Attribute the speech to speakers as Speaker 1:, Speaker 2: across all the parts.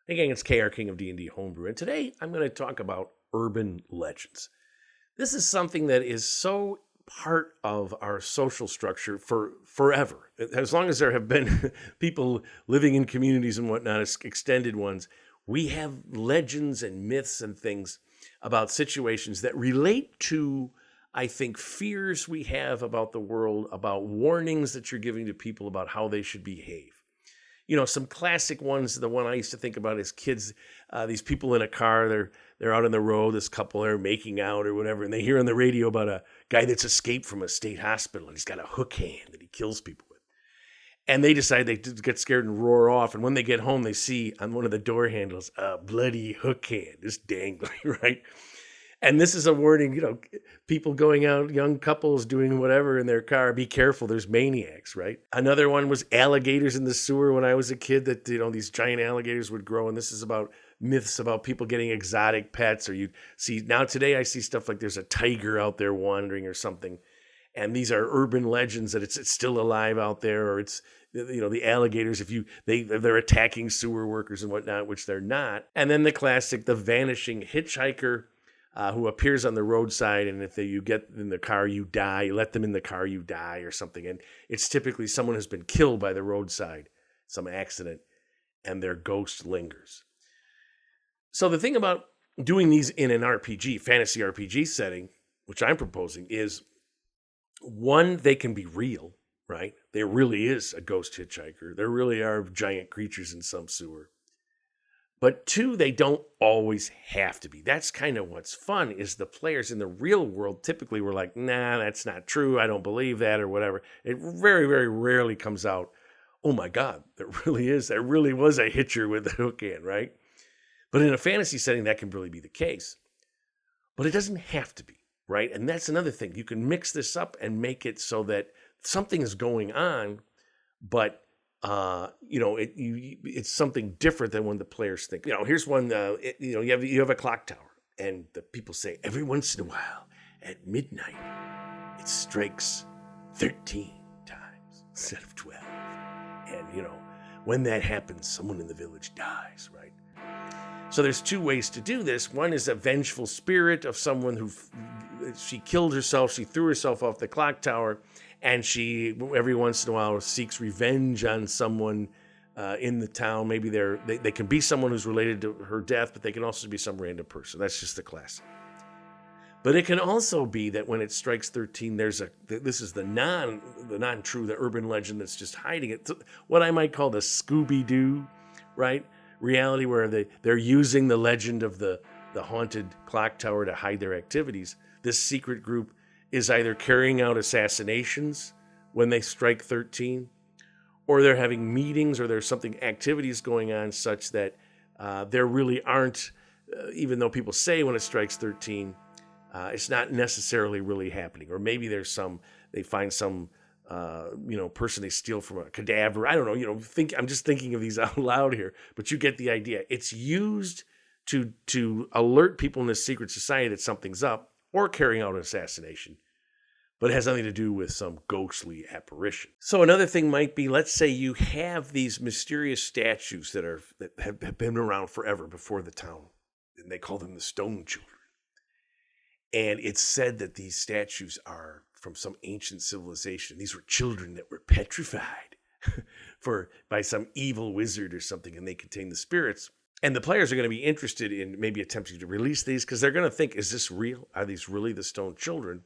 Speaker 1: Hey gang, it's KR King of D&D Homebrew, and today I'm going to talk about urban legends. This is something that is so part of our social structure for forever. As long as there have been people living in communities and whatnot, extended ones, we have legends and myths and things about situations that relate to, I think, fears we have about the world, about warnings that you're giving to people about how they should behave. You know, some classic ones, the one I used to think about as kids, these people in a car, they're out on the road, this couple, they're making out or whatever, and they hear on the radio about a guy that's escaped from a state hospital, and he's got a hook hand that he kills people with. And they decide they get scared and roar off, and when they get home, they see on one of the door handles a bloody hook hand, just dangling, right? And this is a warning, you know, people going out, young couples doing whatever in their car, be careful, there's maniacs, right? Another one was alligators in the sewer when I was a kid, that, you know, these giant alligators would grow. And this is about myths about people getting exotic pets. Or you see, now today I see stuff like there's a tiger out there wandering or something. And these are urban legends that it's still alive out there, or it's, you know, the alligators, they're attacking sewer workers and whatnot, which they're not. And then the classic, the vanishing hitchhiker, who appears on the roadside, and if you get in the car, you die. You let them in the car, you die, or something. And it's typically someone who's been killed by the roadside, some accident, and their ghost lingers. So the thing about doing these in an RPG, fantasy RPG setting, which I'm proposing, is one, they can be real, right? There really is a ghost hitchhiker. There really are giant creatures in some sewer. But two, they don't always have to be. That's kind of what's fun, is the players in the real world typically were like, nah, that's not true. I don't believe that, or whatever. It very, very rarely comes out, oh my God, there really was a hitcher with a hook hand, right? But in a fantasy setting, that can really be the case. But it doesn't have to be, right? And that's another thing. You can mix this up and make it so that something is going on, but you know, it's something different than when the players think. You know, here's one. You know, you have a clock tower, and the people say every once in a while at midnight it strikes 13 times instead of 12. And you know, when that happens, someone in the village dies, right? So there's two ways to do this. One is a vengeful spirit of someone who she killed herself. She threw herself off the clock tower. And she, every once in a while, seeks revenge on someone in the town. Maybe they can be someone who's related to her death, but they can also be some random person. That's just the classic. But it can also be that when it strikes 13, this is the non-true, the urban legend that's just hiding it. What I might call the Scooby-Doo, right? Reality, where they're using the legend of the haunted clock tower to hide their activities. This secret group is either carrying out assassinations when they strike 13, or they're having meetings, or there's something, activities going on such that there really aren't, even though people say when it strikes 13, it's not necessarily really happening. Or maybe they find some, you know, person they steal from a cadaver. I don't know, you know, I'm just thinking of these out loud here, but you get the idea. It's used to alert people in this secret society that something's up, or carrying out an assassination, but it has nothing to do with some ghostly apparition. So another thing might be, let's say you have these mysterious statues that have been around forever before the town, and they call them the Stone Children. And it's said that these statues are from some ancient civilization. These were children that were petrified by some evil wizard or something, and they contain the spirits. And the players are going to be interested in maybe attempting to release these, because they're going to think, is this real? Are these really the Stone Children?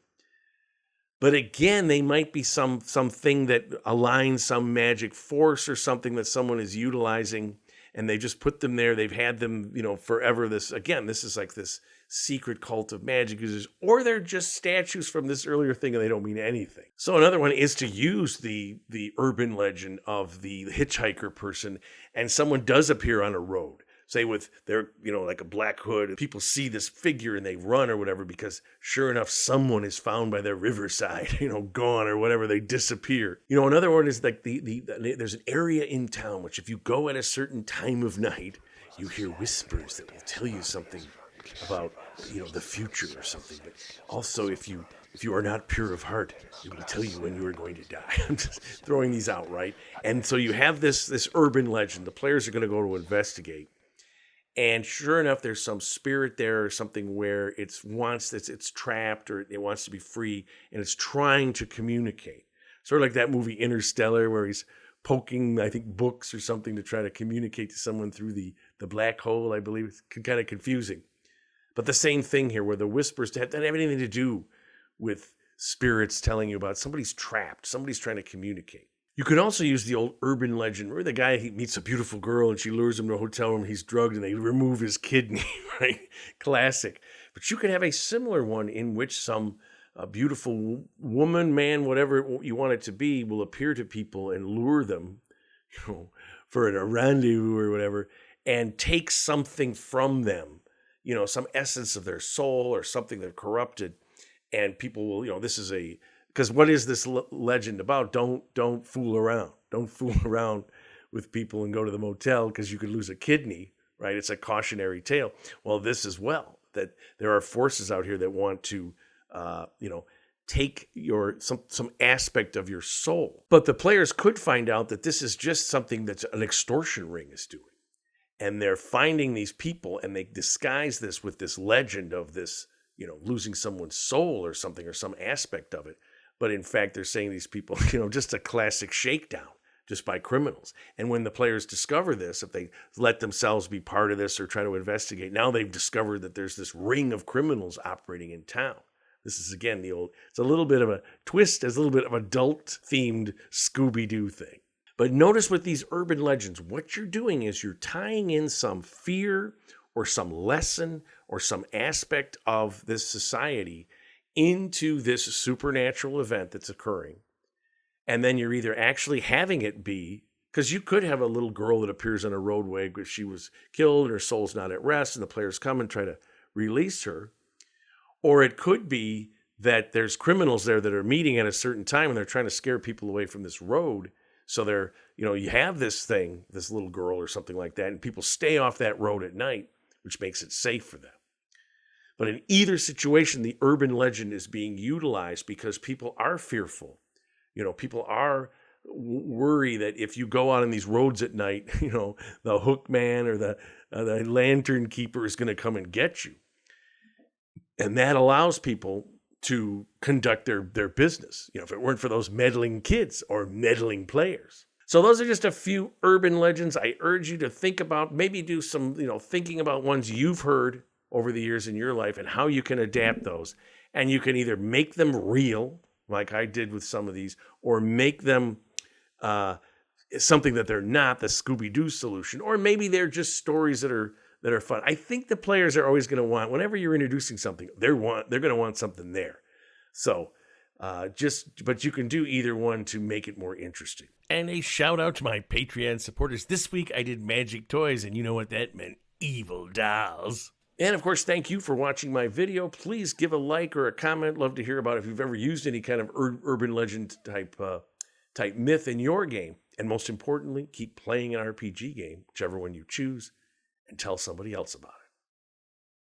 Speaker 1: But again, they might be something that aligns some magic force or something that someone is utilizing, and they just put them there. They've had them, you know, forever. This is like this secret cult of magic users, or they're just statues from this earlier thing and they don't mean anything. So another one is to use the urban legend of the hitchhiker person, and someone does appear on a road, say with their, you know, like a black hood. People see this figure and they run or whatever, because sure enough, someone is found by their riverside, you know, gone or whatever. They disappear. You know, another one is like there's an area in town which, if you go at a certain time of night, you hear whispers that will tell you something about, you know, the future or something. But also, if you are not pure of heart, it will tell you when you are going to die. I'm just throwing these out, right? And so you have this urban legend. The players are going to go to investigate. And sure enough, there's some spirit there or something where it's trapped or it wants to be free and it's trying to communicate. Sort of like that movie Interstellar where he's poking, I think, books or something to try to communicate to someone through the black hole, I believe. It's kind of confusing. But the same thing here where the whispers don't have anything to do with spirits telling you about somebody's trapped, somebody's trying to communicate. You could also use the old urban legend where the guy, he meets a beautiful girl and she lures him to a hotel room. He's drugged and they remove his kidney, right? Classic. But you could have a similar one in which some beautiful woman, man, whatever you want it to be, will appear to people and lure them, for a rendezvous or whatever, and take something from them, some essence of their soul or something they've corrupted. And people will, because what is this legend about? Don't fool around. Don't fool around with people and go to the motel because you could lose a kidney, right? It's a cautionary tale. Well, this as well, that there are forces out here that want to, take some aspect of your soul. But the players could find out that this is just something that's an extortion ring is doing. And they're finding these people and they disguise this with this legend of this, losing someone's soul or something or some aspect of it. But in fact, they're saying these people, just a classic shakedown just by criminals. And when the players discover this, if they let themselves be part of this or try to investigate, now they've discovered that there's this ring of criminals operating in town. This is, again, it's a little bit of a twist, it's a little bit of adult-themed Scooby-Doo thing. But notice with these urban legends, what you're doing is you're tying in some fear or some lesson or some aspect of this society into this supernatural event that's occurring. And then you're either actually having it be, because you could have a little girl that appears on a roadway because she was killed and her soul's not at rest and the players come and try to release her. Or it could be that there's criminals there that are meeting at a certain time and they're trying to scare people away from this road. So they're, you have this thing, this little girl or something like that, and people stay off that road at night, which makes it safe for them. But in either situation, the urban legend is being utilized because people are fearful. People are worry that if you go out on these roads at night, the hook man or the lantern keeper is going to come and get you. And that allows people to conduct their business, if it weren't for those meddling kids or meddling players. So those are just a few urban legends. I urge you to think about, maybe do some, thinking about ones you've heard over the years in your life and how you can adapt those. And you can either make them real, like I did with some of these, or make them something that they're not, the Scooby-Doo solution, or maybe they're just stories that are fun. I think the players are always going to want, whenever you're introducing something, they're going to want something there. So but you can do either one to make it more interesting. And a shout out to my Patreon supporters. This week I did magic toys, and you know what that meant? Evil dolls. And of course, thank you for watching my video. Please give a like or a comment. Love to hear about if you've ever used any kind of urban legend type myth in your game. And most importantly, keep playing an RPG game, whichever one you choose, and tell somebody else about it.